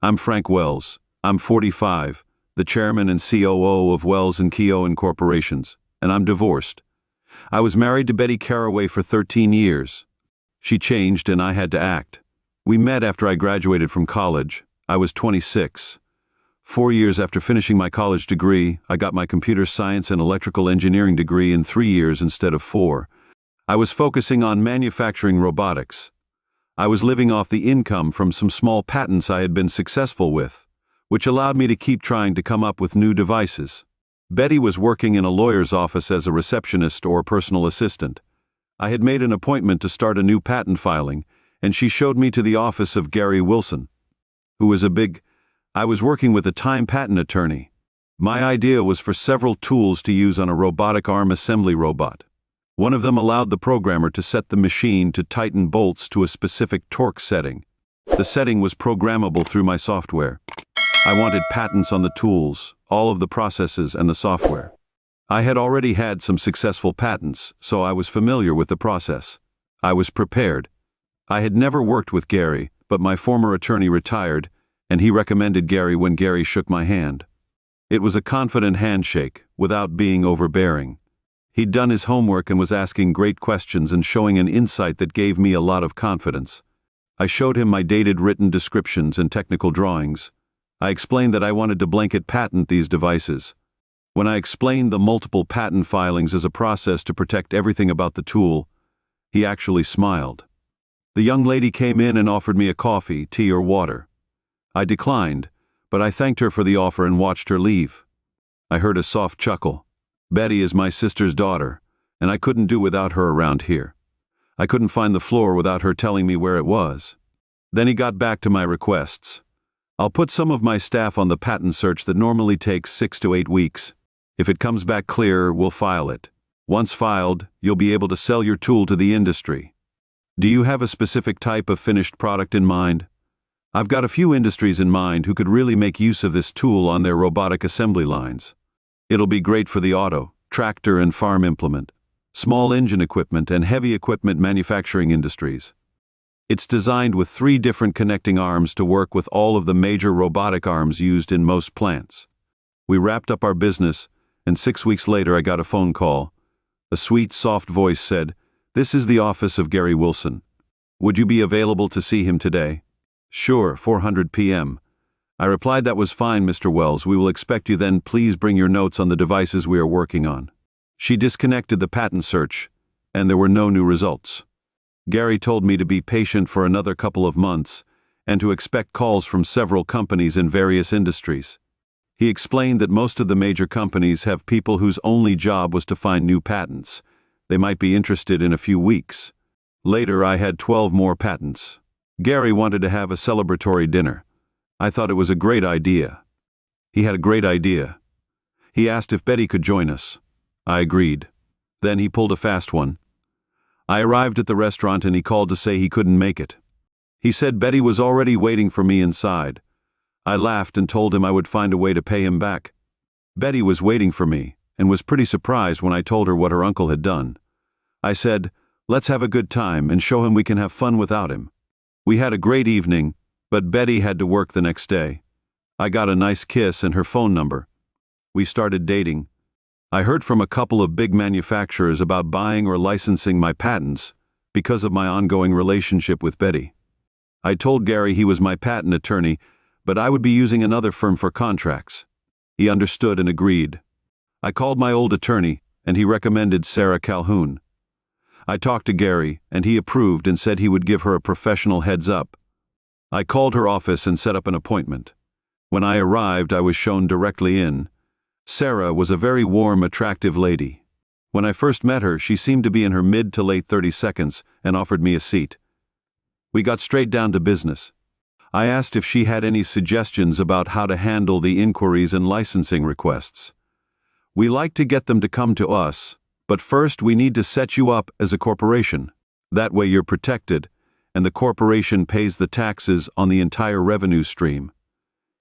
I'm Frank Wells. I'm 45, the chairman and COO of Wells & Keough Corporations, and I'm divorced. I was married to Betty Caraway for 13 years. She changed and I had to act. We met after I graduated from college. I was 26. 4 years after finishing my college degree, I got my computer science and electrical engineering degree in 3 years instead of 4. I was focusing on manufacturing robotics. I was living off the income from some small patents I had been successful with, which allowed me to keep trying to come up with new devices. Betty was working in a lawyer's office as a receptionist or personal assistant. I had made an appointment to start a new patent filing, and she showed me to the office of Gary Wilson, who was I was working with a time patent attorney. My idea was for several tools to use on a robotic arm assembly robot. One of them allowed the programmer to set the machine to tighten bolts to a specific torque setting. The setting was programmable through my software. I wanted patents on the tools, all of the processes, and the software. I had already had some successful patents, so I was familiar with the process. I was prepared. I had never worked with Gary, but my former attorney retired, and he recommended Gary when Gary shook my hand. It was a confident handshake, without being overbearing. He'd done his homework and was asking great questions and showing an insight that gave me a lot of confidence. I showed him my dated written descriptions and technical drawings. I explained that I wanted to blanket patent these devices. When I explained the multiple patent filings as a process to protect everything about the tool, he actually smiled. The young lady came in and offered me a coffee, tea, or water. I declined, but I thanked her for the offer and watched her leave. I heard a soft chuckle. Betty is my sister's daughter, and I couldn't do without her around here. I couldn't find the floor without her telling me where it was. Then he got back to my requests. I'll put some of my staff on the patent search that normally takes 6 to 8 weeks. If it comes back clear, we'll file it. Once filed, you'll be able to sell your tool to the industry. Do you have a specific type of finished product in mind? I've got a few industries in mind who could really make use of this tool on their robotic assembly lines. It'll be great for the auto, tractor and farm implement, small engine equipment and heavy equipment manufacturing industries. It's designed with 3 different connecting arms to work with all of the major robotic arms used in most plants. We wrapped up our business, and 6 weeks later I got a phone call. A sweet, soft voice said, "This is the office of Gary Wilson. Would you be available to see him today?" "Sure, 400 p.m. I replied, "That was fine, Mr. Wells. We will expect you then. Please bring your notes on the devices we are working on." She disconnected the patent search, and there were no new results. Gary told me to be patient for another couple of months, and to expect calls from several companies in various industries. He explained that most of the major companies have people whose only job was to find new patents. They might be interested in a few weeks. Later, I had 12 more patents. Gary wanted to have a celebratory dinner. I thought it was a great idea. He had a great idea. He asked if Betty could join us. I agreed. Then he pulled a fast one. I arrived at the restaurant and he called to say he couldn't make it. He said Betty was already waiting for me inside. I laughed and told him I would find a way to pay him back. Betty was waiting for me and was pretty surprised when I told her what her uncle had done. I said, "Let's have a good time and show him we can have fun without him." We had a great evening, but Betty had to work the next day. I got a nice kiss and her phone number. We started dating. I heard from a couple of big manufacturers about buying or licensing my patents because of my ongoing relationship with Betty. I told Gary he was my patent attorney, but I would be using another firm for contracts. He understood and agreed. I called my old attorney, and he recommended Sarah Calhoun. I talked to Gary, and he approved and said he would give her a professional heads up. I called her office and set up an appointment. When I arrived, I was shown directly in. Sarah was a very warm, attractive lady. When I first met her, she seemed to be in her mid to late 30s and offered me a seat. We got straight down to business. I asked if she had any suggestions about how to handle the inquiries and licensing requests. "We like to get them to come to us, but first we need to set you up as a corporation. That way you're protected, and the corporation pays the taxes on the entire revenue stream.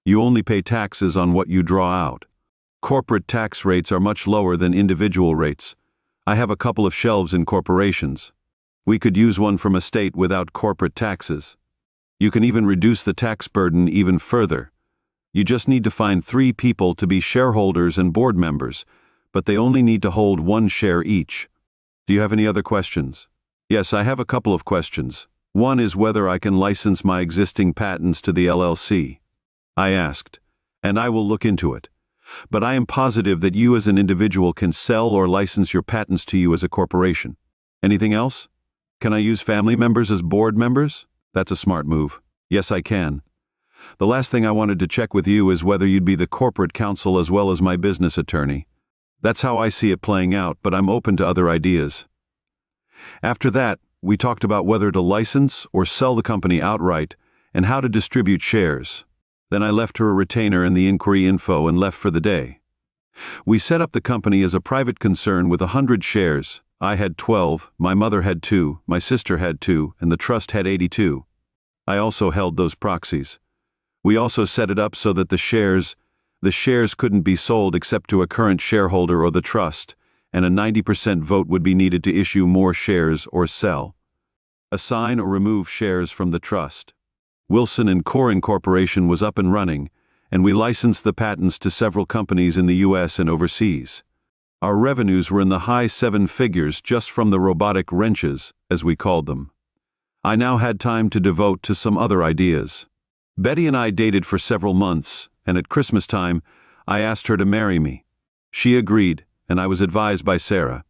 You only pay taxes on what you draw out. Corporate tax rates are much lower than individual rates. I have a couple of shelves in corporations. We could use one from a state without corporate taxes." You can even reduce the tax burden even further. You just need to find 3 people to be shareholders and board members, but they only need to hold 1 share each. Do you have any other questions? Yes, I have a couple of questions. One is whether I can license my existing patents to the LLC. I asked, and I will look into it. But I am positive that you as an individual can sell or license your patents to you as a corporation. Anything else? Can I use family members as board members? That's a smart move. Yes, I can. The last thing I wanted to check with you is whether you'd be the corporate counsel as well as my business attorney. That's how I see it playing out, but I'm open to other ideas. After that, we talked about whether to license or sell the company outright and how to distribute shares. Then I left her a retainer and the inquiry info and left for the day. We set up the company as a private concern with 100 shares. I had 12, my mother had 2, my sister had 2, and the trust had 82. I also held those proxies. We also set it up so that the shares couldn't be sold except to a current shareholder or the trust, and a 90% vote would be needed to issue more shares or sell. Assign or remove shares from the trust. Wilson & Coring Corporation was up and running, and we licensed the patents to several companies in the US and overseas. Our revenues were in the high 7 figures just from the robotic wrenches, as we called them. I now had time to devote to some other ideas. Betty and I dated for several months, and at Christmas time, I asked her to marry me. She agreed, and I was advised by Sarah.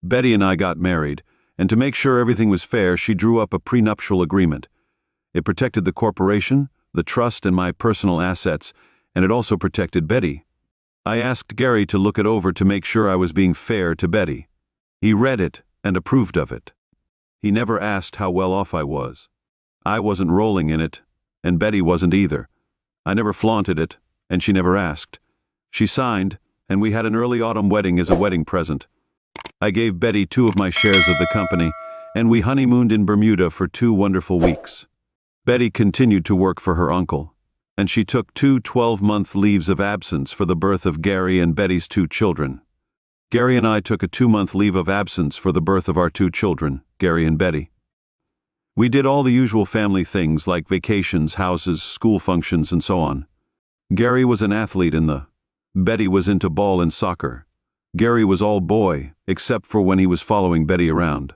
Betty and I got married, and to make sure everything was fair, she drew up a prenuptial agreement. It protected the corporation, the trust, and my personal assets, and it also protected Betty. I asked Gary to look it over to make sure I was being fair to Betty. He read it and approved of it. He never asked how well off I was. I wasn't rolling in it, and Betty wasn't either. I never flaunted it, and she never asked. She signed, and we had an early autumn wedding as a wedding present. I gave Betty 2 of my shares of the company, and we honeymooned in Bermuda for 2 wonderful weeks. Betty continued to work for her uncle, and she took 2 12-month leaves of absence for the birth of Gary and Betty's 2 children. Gary and I took a 2-month leave of absence for the birth of our 2 children, Gary and Betty. We did all the usual family things like vacations, houses, school functions, and so on. Gary was an athlete Betty was into ball and soccer. Gary was all boy, except for when he was following Betty around.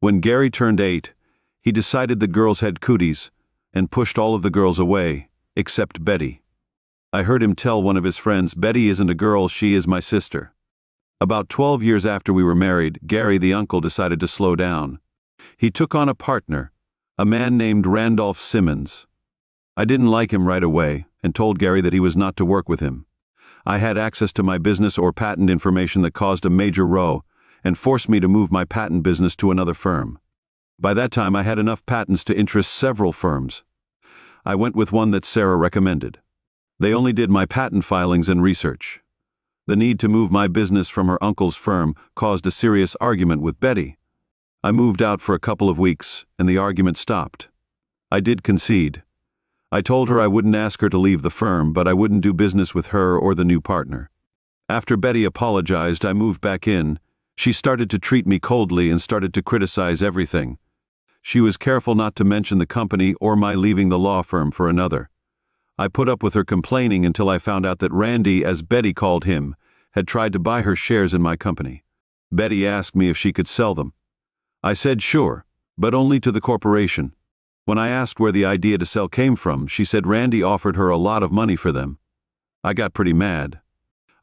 When Gary turned 8, he decided the girls had cooties and pushed all of the girls away, except Betty. I heard him tell one of his friends, "Betty isn't a girl, she is my sister." About 12 years after we were married, Gary, the uncle, decided to slow down. He took on a partner, a man named Randolph Simmons. I didn't like him right away and told Gary that he was not to work with him. I had access to my business or patent information that caused a major row and forced me to move my patent business to another firm. By that time, I had enough patents to interest several firms. I went with one that Sarah recommended. They only did my patent filings and research. The need to move my business from her uncle's firm caused a serious argument with Betty. I moved out for a couple of weeks, and the argument stopped. I did concede. I told her I wouldn't ask her to leave the firm, but I wouldn't do business with her or the new partner. After Betty apologized, I moved back in. She started to treat me coldly and started to criticize everything. She was careful not to mention the company or my leaving the law firm for another. I put up with her complaining until I found out that Randy, as Betty called him, had tried to buy her shares in my company. Betty asked me if she could sell them. I said sure, but only to the corporation. When I asked where the idea to sell came from, she said Randy offered her a lot of money for them. I got pretty mad.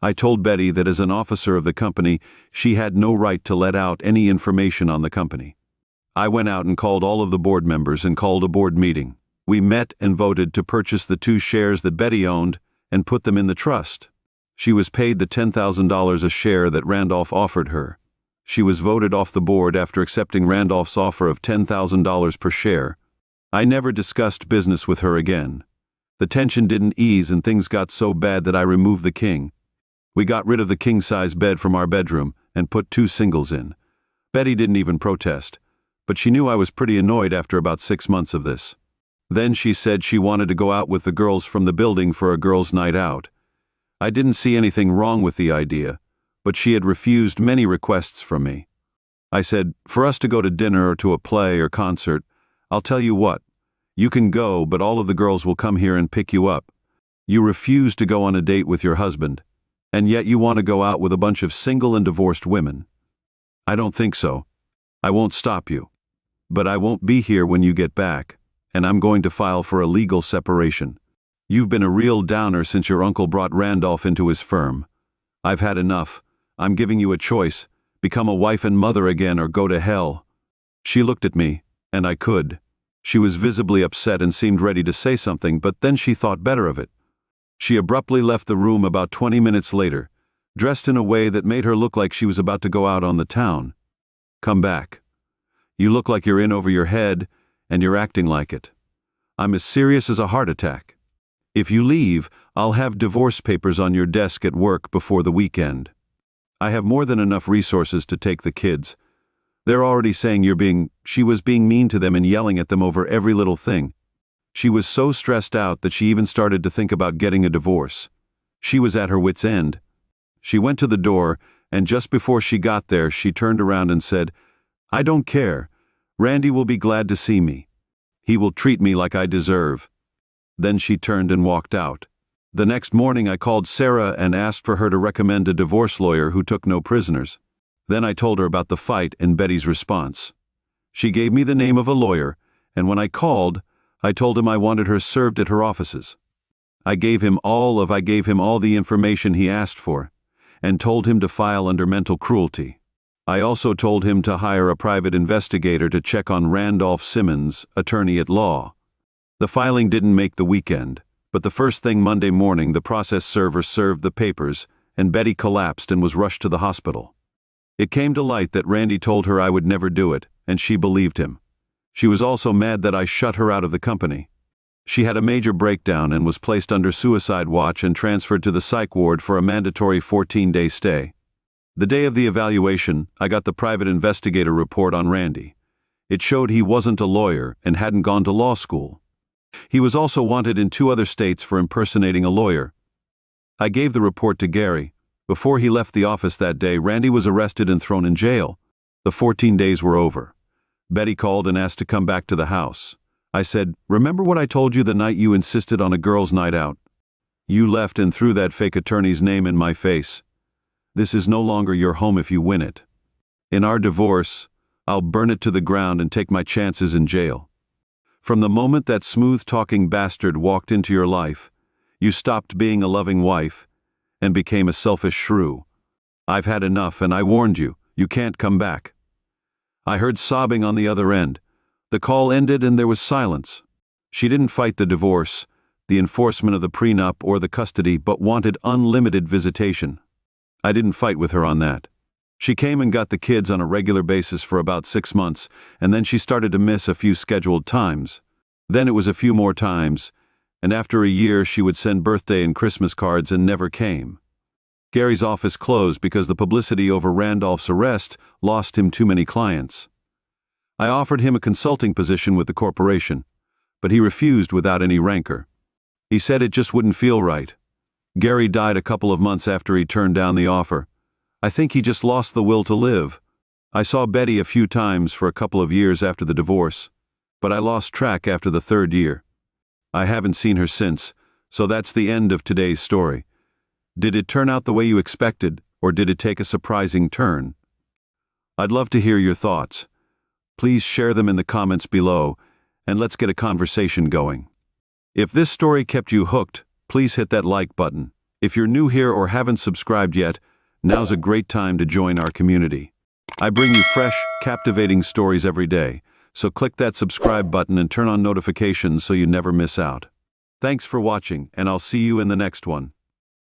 I told Betty that as an officer of the company, she had no right to let out any information on the company. I went out and called all of the board members and called a board meeting. We met and voted to purchase the 2 shares that Betty owned and put them in the trust. She was paid the $10,000 a share that Randolph offered her. She was voted off the board after accepting Randolph's offer of $10,000 per share. I never discussed business with her again. The tension didn't ease and things got so bad that I removed the king. We got rid of the king-size bed from our bedroom and put 2 singles in. Betty didn't even protest, but she knew I was pretty annoyed after about 6 months of this. Then she said she wanted to go out with the girls from the building for a girls' night out. I didn't see anything wrong with the idea, but she had refused many requests from me. I said, for us to go to dinner or to a play or concert, I'll tell you what, You can go, but all of the girls will come here and pick you up. You refuse to go on a date with your husband, and yet you want to go out with a bunch of single and divorced women. I don't think so. I won't stop you. But I won't be here when you get back, and I'm going to file for a legal separation. You've been a real downer since your uncle brought Randolph into his firm. I've had enough. I'm giving you a choice. Become a wife and mother again or go to hell. She looked at me, and I could. She was visibly upset and seemed ready to say something, but then she thought better of it. She abruptly left the room about 20 minutes later, dressed in a way that made her look like she was about to go out on the town. Come back. You look like you're in over your head, and you're acting like it. I'm as serious as a heart attack. If you leave, I'll have divorce papers on your desk at work before the weekend. I have more than enough resources to take the kids. They're already saying she was being mean to them and yelling at them over every little thing. She was so stressed out that she even started to think about getting a divorce. She was at her wit's end. She went to the door, and just before she got there, she turned around and said, "I don't care. Randy will be glad to see me. He will treat me like I deserve." Then she turned and walked out. The next morning I called Sarah and asked for her to recommend a divorce lawyer who took no prisoners. Then I told her about the fight and Betty's response. She gave me the name of a lawyer, and when I called, I told him I wanted her served at her offices. I gave him all the information he asked for, and told him to file under mental cruelty. I also told him to hire a private investigator to check on Randolph Simmons, attorney at law. The filing didn't make the weekend, but the first thing Monday morning the process server served the papers, and Betty collapsed and was rushed to the hospital. It came to light that Randy told her I would never do it, and she believed him. She was also mad that I shut her out of the company. She had a major breakdown and was placed under suicide watch and transferred to the psych ward for a mandatory 14-day stay. The day of the evaluation, I got the private investigator report on Randy. It showed he wasn't a lawyer and hadn't gone to law school. He was also wanted in 2 other states for impersonating a lawyer. I gave the report to Gary. Before he left the office that day, Randy was arrested and thrown in jail. The 14 days were over. Betty called and asked to come back to the house. I said, "Remember what I told you the night you insisted on a girls' night out? You left and threw that fake attorney's name in my face. This is no longer your home if you win it. In our divorce, I'll burn it to the ground and take my chances in jail." From the moment that smooth-talking bastard walked into your life, you stopped being a loving wife and became a selfish shrew. I've had enough, and I warned you, you can't come back. I heard sobbing on the other end. The call ended and there was silence. She didn't fight the divorce, the enforcement of the prenup, or the custody, but wanted unlimited visitation. I didn't fight with her on that. She came and got the kids on a regular basis for about 6 months, and then she started to miss a few scheduled times. Then it was a few more times, and after a year she would send birthday and Christmas cards and never came. Gary's office closed because the publicity over Randolph's arrest lost him too many clients. I offered him a consulting position with the corporation, but he refused without any rancor. He said it just wouldn't feel right. Gary died a couple of months after he turned down the offer. I think he just lost the will to live. I saw Betty a few times for a couple of years after the divorce, but I lost track after the 3rd year. I haven't seen her since, so that's the end of today's story. Did it turn out the way you expected, or did it take a surprising turn? I'd love to hear your thoughts. Please share them in the comments below, and let's get a conversation going. If this story kept you hooked, please hit that like button. If you're new here or haven't subscribed yet, now's a great time to join our community. I bring you fresh, captivating stories every day, so click that subscribe button and turn on notifications so you never miss out. Thanks for watching, and I'll see you in the next one.